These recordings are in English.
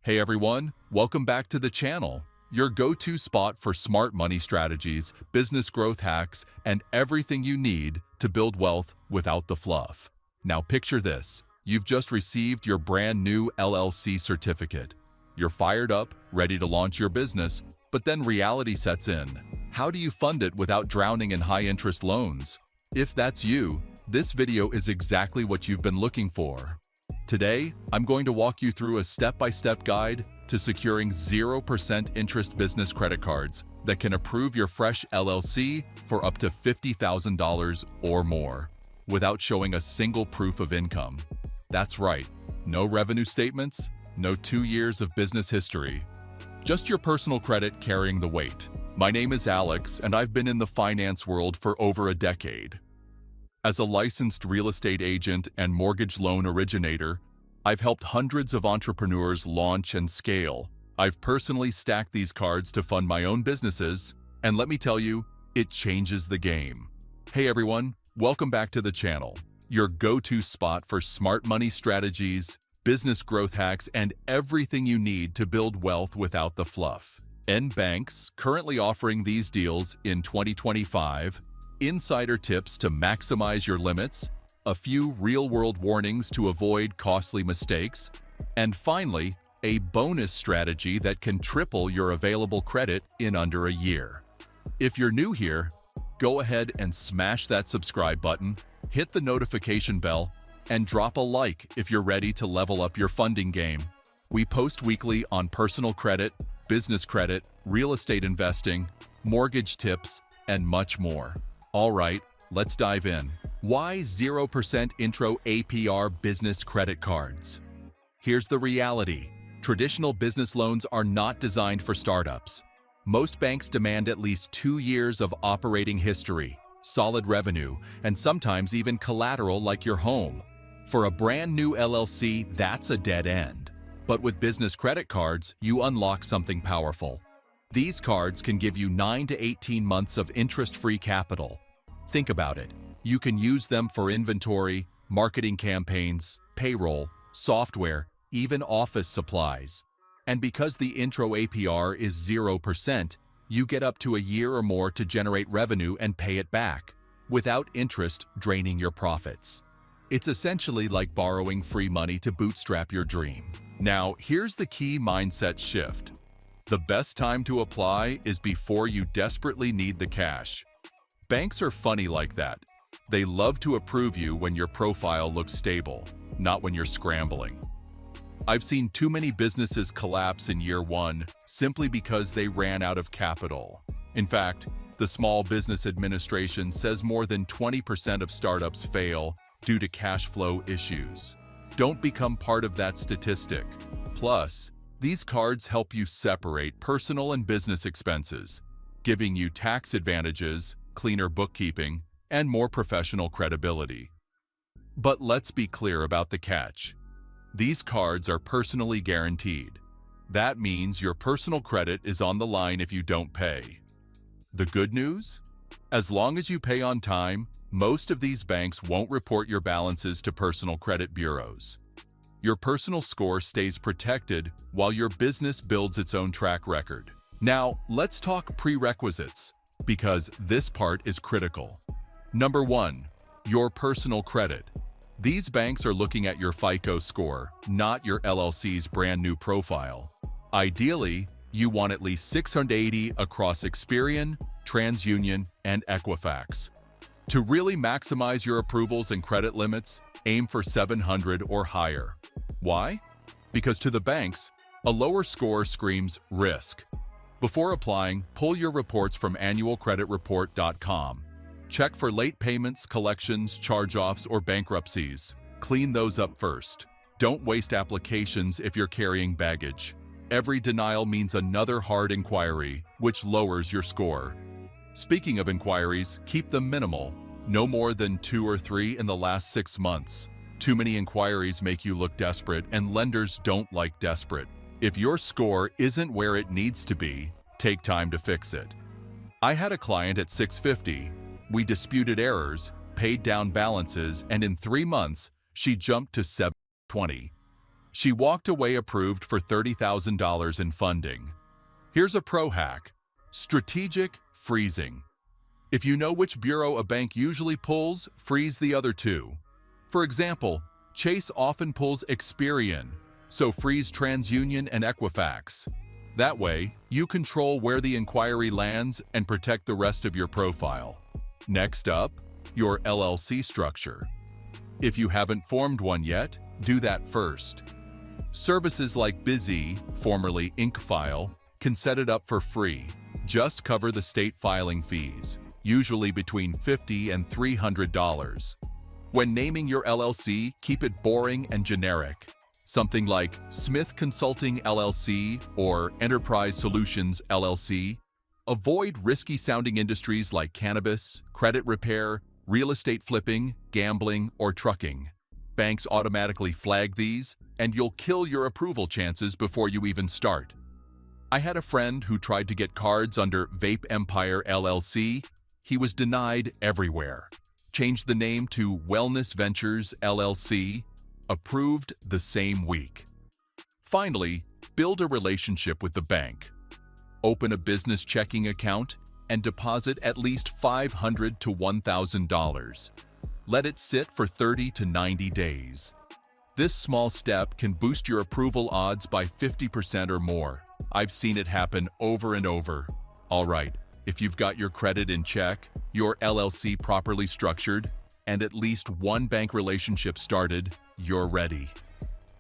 Hey everyone, welcome back to the channel, your go-to spot for smart money strategies, business growth hacks, and everything you need to build wealth without the fluff. Now picture this, you've just received your brand new LLC certificate. You're fired up, ready to launch your business, but then reality sets in. How do you fund it without drowning in high-interest loans? If that's you, this video is exactly what you've been looking for. Today, I'm going to walk you through a step-by-step guide to securing 0% interest business credit cards that can approve your fresh LLC for up to $50,000 or more without showing a single proof of income. That's right, no revenue statements, no 2 years of business history, just your personal credit carrying the weight. My name is Alex, and I've been in the finance world for over a decade. As a licensed real estate agent and mortgage loan originator, I've helped hundreds of entrepreneurs launch and scale. I've personally stacked these cards to fund my own businesses, and let me tell you, it changes the game. Hey everyone, welcome back to the channel, your go-to spot for smart money strategies, business growth hacks, and everything you need to build wealth without the fluff. Banks currently offering these deals in 2025, insider tips to maximize your limits, a few real-world warnings to avoid costly mistakes, and finally, a bonus strategy that can triple your available credit in under a year. If you're new here, go ahead and smash that subscribe button, hit the notification bell, and drop a like if you're ready to level up your funding game. We post weekly on personal credit, business credit, real estate investing, mortgage tips, and much more. All right, let's dive in. Why 0% intro APR business credit cards? Here's the reality. Traditional business loans are not designed for startups. Most banks demand at least 2 years of operating history, solid revenue, and sometimes even collateral like your home. For a brand new LLC, that's a dead end. But with business credit cards, you unlock something powerful. These cards can give you 9 to 18 months of interest-free capital. Think about it. You can use them for inventory, marketing campaigns, payroll, software, even office supplies. And because the intro APR is 0%, you get up to a year or more to generate revenue and pay it back, without interest draining your profits. It's essentially like borrowing free money to bootstrap your dream. Now, here's the key mindset shift. The best time to apply is before you desperately need the cash. Banks are funny like that. They love to approve you when your profile looks stable, not when you're scrambling. I've seen too many businesses collapse in year one simply because they ran out of capital. In fact, the Small Business Administration says more than 20% of startups fail due to cash flow issues. Don't become part of that statistic. Plus, these cards help you separate personal and business expenses, giving you tax advantages, cleaner bookkeeping, and more professional credibility. But let's be clear about the catch. These cards are personally guaranteed. That means your personal credit is on the line if you don't pay. The good news? As long as you pay on time, most of these banks won't report your balances to personal credit bureaus. Your personal score stays protected while your business builds its own track record. Now, let's talk prerequisites, because this part is critical. Number 1, your personal credit. These banks are looking at your FICO score, not your LLC's brand new profile. Ideally, you want at least 680 across Experian, TransUnion, and Equifax. To really maximize your approvals and credit limits, aim for 700 or higher. Why? Because to the banks, a lower score screams risk. Before applying, pull your reports from annualcreditreport.com. Check for late payments, collections, charge-offs, or bankruptcies. Clean those up first. Don't waste applications if you're carrying baggage. Every denial means another hard inquiry, which lowers your score. Speaking of inquiries, keep them minimal. No more than 2 or 3 in the last 6 months. Too many inquiries make you look desperate, and lenders don't like desperate. If your score isn't where it needs to be, take time to fix it. I had a client at 650. We disputed errors, paid down balances, and in 3 months, she jumped to 720. She walked away approved for $30,000 in funding. Here's a pro hack: strategic freezing. If you know which bureau a bank usually pulls, freeze the other two. For example, Chase often pulls Experian, so freeze TransUnion and Equifax. That way, you control where the inquiry lands and protect the rest of your profile. Next up, your LLC structure. If you haven't formed one yet, do that first. Services like Bizee, formerly InkFile, can set it up for free. Just cover the state filing fees, usually between $50 and $300. When naming your LLC, keep it boring and generic. Something like Smith Consulting LLC or Enterprise Solutions LLC. Avoid risky-sounding industries like cannabis, credit repair, real estate flipping, gambling, or trucking. Banks automatically flag these, and you'll kill your approval chances before you even start. I had a friend who tried to get cards under Vape Empire LLC. He was denied everywhere. Changed the name to Wellness Ventures LLC, approved the same week. Finally, build a relationship with the bank. Open a business checking account and deposit at least $500 to $1,000. Let it sit for 30 to 90 days. This small step can boost your approval odds by 50% or more. I've seen it happen over and over. All right, if you've got your credit in check, your LLC properly structured, and at least one bank relationship started, you're ready.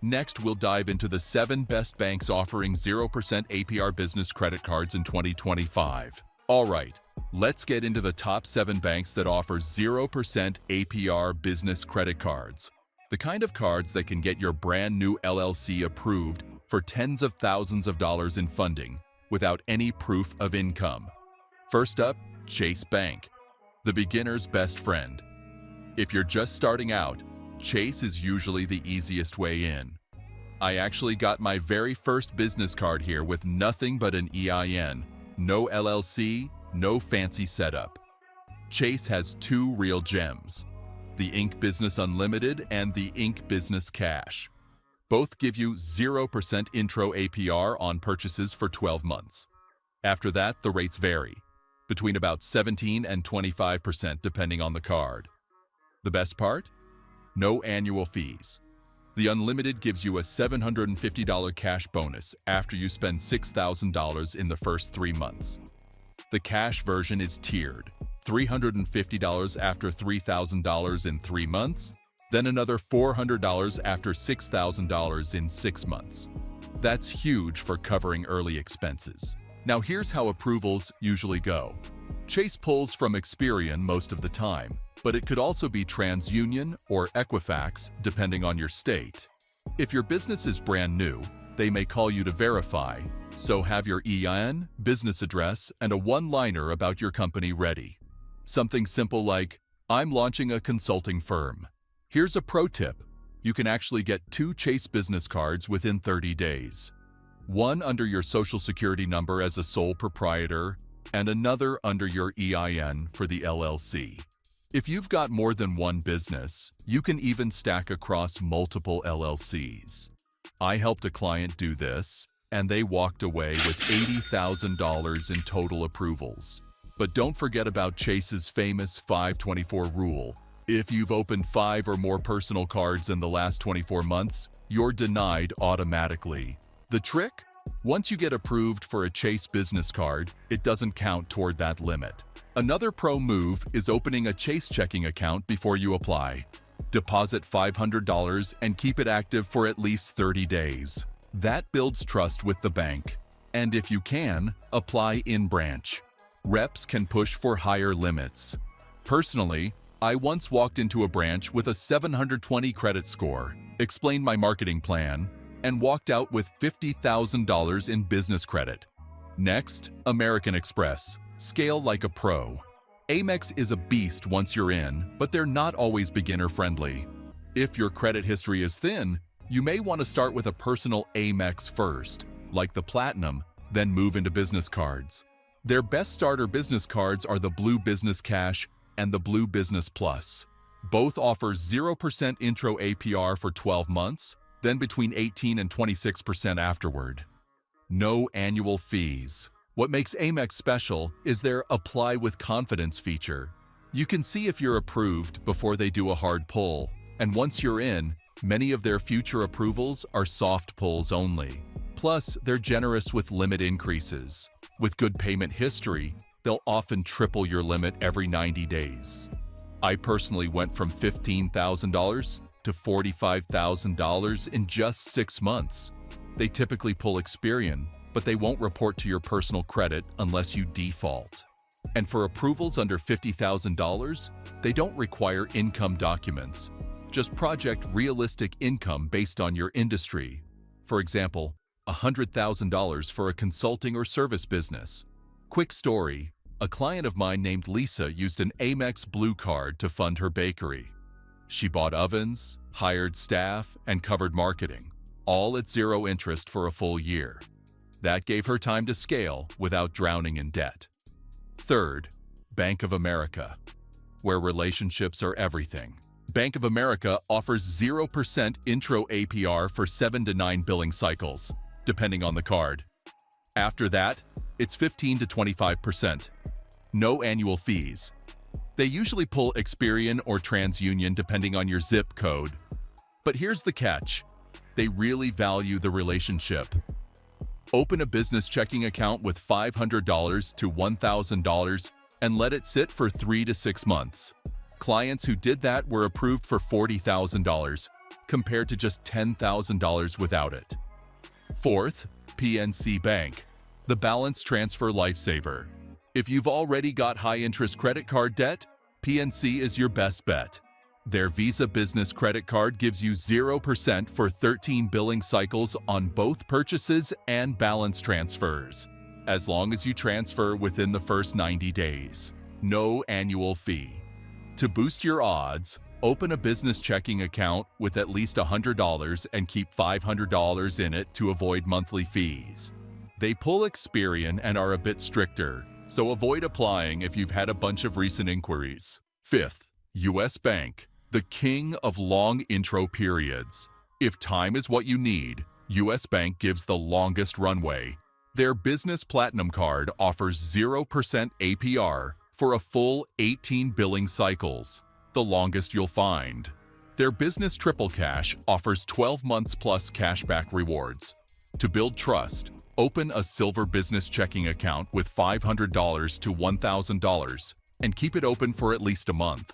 Next, we'll dive into the 7 best banks offering 0% APR business credit cards in 2025. All right, let's get into the top 7 banks that offer 0% APR business credit cards. The kind of cards that can get your brand new LLC approved for tens of thousands of dollars in funding without any proof of income. First up, Chase Bank, the beginner's best friend. If you're just starting out, Chase is usually the easiest way in. I actually got my very first business card here with nothing but an EIN, no LLC, no fancy setup. Chase has 2 real gems, the Ink Business Unlimited and the Ink Business Cash. Both give you 0% intro APR on purchases for 12 months. After that, the rates vary, between about 17 and 25% depending on the card. The best part? No annual fees. The Unlimited gives you a $750 cash bonus after you spend $6,000 in the first 3 months. The cash version is tiered, $350 after $3,000 in 3 months, then another $400 after $6,000 in 6 months. That's huge for covering early expenses. Now here's how approvals usually go. Chase pulls from Experian most of the time, but it could also be TransUnion or Equifax depending on your state. If your business is brand new, they may call you to verify, so have your EIN, business address, and a one-liner about your company ready. Something simple like, "I'm launching a consulting firm." Here's a pro tip. You can actually get 2 Chase business cards within 30 days. One under your Social Security number as a sole proprietor, and another under your EIN for the LLC. If you've got more than one business, you can even stack across multiple LLCs. I helped a client do this, and they walked away with $80,000 in total approvals. But don't forget about Chase's famous 524 rule. If you've opened 5 or more personal cards in the last 24 months, you're denied automatically. The trick? Once you get approved for a Chase business card, it doesn't count toward that limit. Another pro move is opening a Chase checking account before you apply. Deposit $500 and keep it active for at least 30 days. That builds trust with the bank. And if you can, apply in branch. Reps can push for higher limits. Personally, I once walked into a branch with a 720 credit score, explained my marketing plan, and walked out with $50,000 in business credit. Next, American Express. Scale like a pro. AMEX is a beast once you're in, but they're not always beginner-friendly. If your credit history is thin, you may want to start with a personal AMEX first, like the Platinum, then move into business cards. Their best starter business cards are the Blue Business Cash and the Blue Business Plus. Both offer 0% intro APR for 12 months, then between 18 and 26% afterward. No annual fees. What makes AMEX special is their Apply with Confidence feature. You can see if you're approved before they do a hard pull, and once you're in, many of their future approvals are soft pulls only. Plus, they're generous with limit increases. With good payment history, they'll often triple your limit every 90 days. I personally went from $15,000 to $45,000 in just 6 months. They typically pull Experian, but they won't report to your personal credit unless you default. And for approvals under $50,000, they don't require income documents. Just project realistic income based on your industry. For example, $100,000 for a consulting or service business. Quick story, a client of mine named Lisa used an AMEX Blue card to fund her bakery. She bought ovens, hired staff, and covered marketing, all at zero interest for a full year. That gave her time to scale without drowning in debt. Third, Bank of America, where relationships are everything. Bank of America offers 0% intro APR for 7 to 9 billing cycles, depending on the card. After that, it's 15 to 25%. No annual fees. They usually pull Experian or TransUnion depending on your zip code. But here's the catch. They really value the relationship. Open a business checking account with $500 to $1,000 and let it sit for 3 to 6 months. Clients who did that were approved for $40,000, compared to just $10,000 without it. Fourth, PNC Bank, the balance transfer lifesaver. If you've already got high-interest credit card debt, PNC is your best bet. Their Visa Business Credit Card gives you 0% for 13 billing cycles on both purchases and balance transfers, as long as you transfer within the first 90 days. No annual fee. To boost your odds, open a business checking account with at least $100 and keep $500 in it to avoid monthly fees. They pull Experian and are a bit stricter, so avoid applying if you've had a bunch of recent inquiries. Fifth, U.S. Bank, the king of long intro periods. If time is what you need, U.S. Bank gives the longest runway. Their Business Platinum Card offers 0% APR for a full 18 billing cycles, the longest you'll find. Their Business Triple Cash offers 12 months plus cashback rewards. To build trust, open a Silver Business Checking account with $500 to $1,000 and keep it open for at least a month.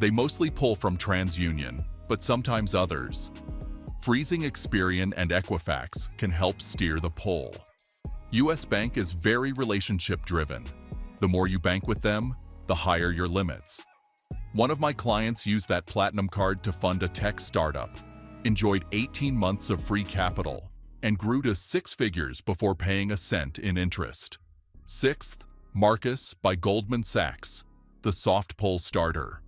They mostly pull from TransUnion, but sometimes others. Freezing Experian and Equifax can help steer the pull. U.S. Bank is very relationship-driven. The more you bank with them, the higher your limits. One of my clients used that Platinum Card to fund a tech startup, enjoyed 18 months of free capital, and grew to 6 figures before paying a cent in interest. Sixth, Marcus by Goldman Sachs, the soft pull starter.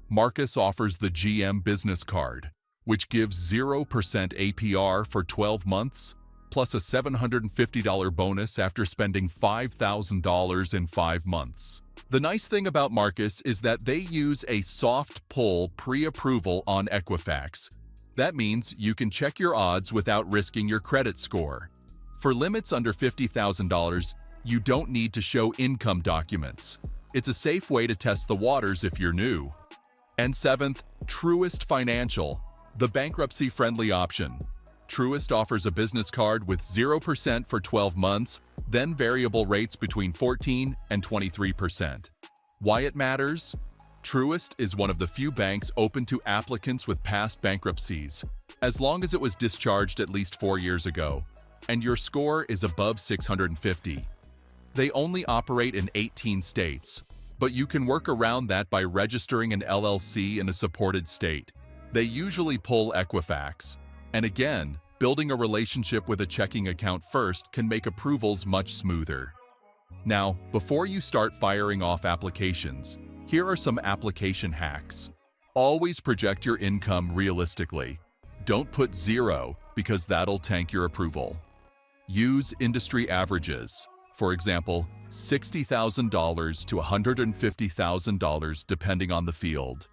Marcus offers the GM Business Card, which gives 0% APR for 12 months, plus a $750 bonus after spending $5,000 in 5 months. The nice thing about Marcus is that they use a soft pull pre-approval on Equifax. That means you can check your odds without risking your credit score. For limits under $50,000, you don't need to show income documents. It's a safe way to test the waters if you're new. And seventh, Truist Financial, the bankruptcy-friendly option. Truist offers a business card with 0% for 12 months, then variable rates between 14 and 23%. Why it matters? Truist is one of the few banks open to applicants with past bankruptcies, as long as it was discharged at least 4 years ago, and your score is above 650. They only operate in 18 states, but you can work around that by registering an LLC in a supported state. They usually pull Equifax. And again, building a relationship with a checking account first can make approvals much smoother. Now, before you start firing off applications, here are some application hacks. Always project your income realistically. Don't put 0 because that'll tank your approval. Use industry averages. For example, $60,000 to $150,000 depending on the field.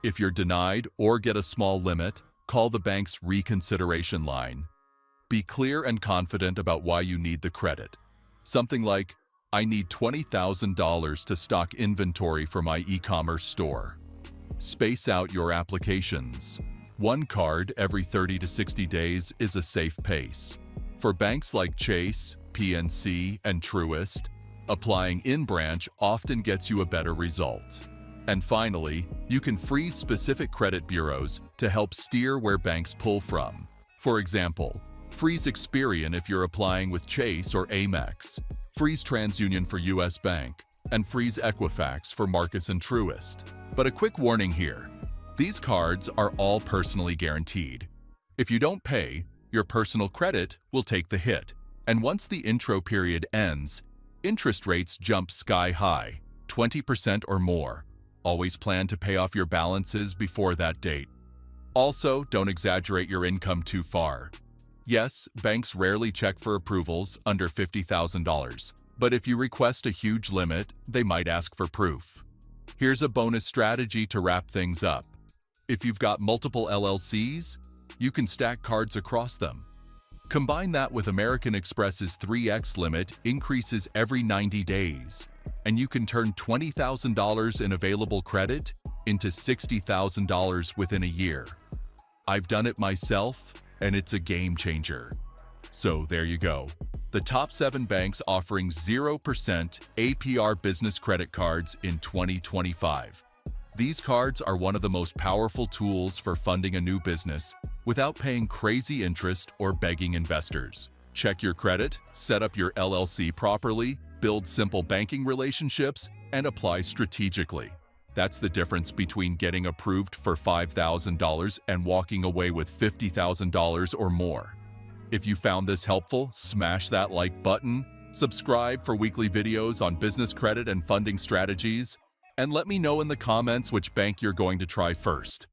If you're denied or get a small limit, call the bank's reconsideration line. Be clear and confident about why you need the credit. Something like, I need $20,000 to stock inventory for my e-commerce store. Space out your applications. One card every 30 to 60 days is a safe pace. For banks like Chase, PNC, and Truist, applying in-branch often gets you a better result. And finally, you can freeze specific credit bureaus to help steer where banks pull from. For example, freeze Experian if you're applying with Chase or AMEX, freeze TransUnion for US Bank, and freeze Equifax for Marcus and Truist. But a quick warning here. These cards are all personally guaranteed. If you don't pay, your personal credit will take the hit. And once the intro period ends, interest rates jump sky high, 20% or more. Always plan to pay off your balances before that date. Also, don't exaggerate your income too far. Yes, banks rarely check for approvals under $50,000, but if you request a huge limit, they might ask for proof. Here's a bonus strategy to wrap things up. If you've got multiple LLCs, you can stack cards across them. Combine that with American Express's 3x limit increases every 90 days, and you can turn $20,000 in available credit into $60,000 within a year. I've done it myself, and it's a game changer. So there you go. The top 7 banks offering 0% APR business credit cards in 2025. These cards are one of the most powerful tools for funding a new business without paying crazy interest or begging investors. Check your credit, set up your LLC properly, build simple banking relationships, and apply strategically. That's the difference between getting approved for $5,000 and walking away with $50,000 or more. If you found this helpful, smash that like button, subscribe for weekly videos on business credit and funding strategies, and let me know in the comments which bank you're going to try first.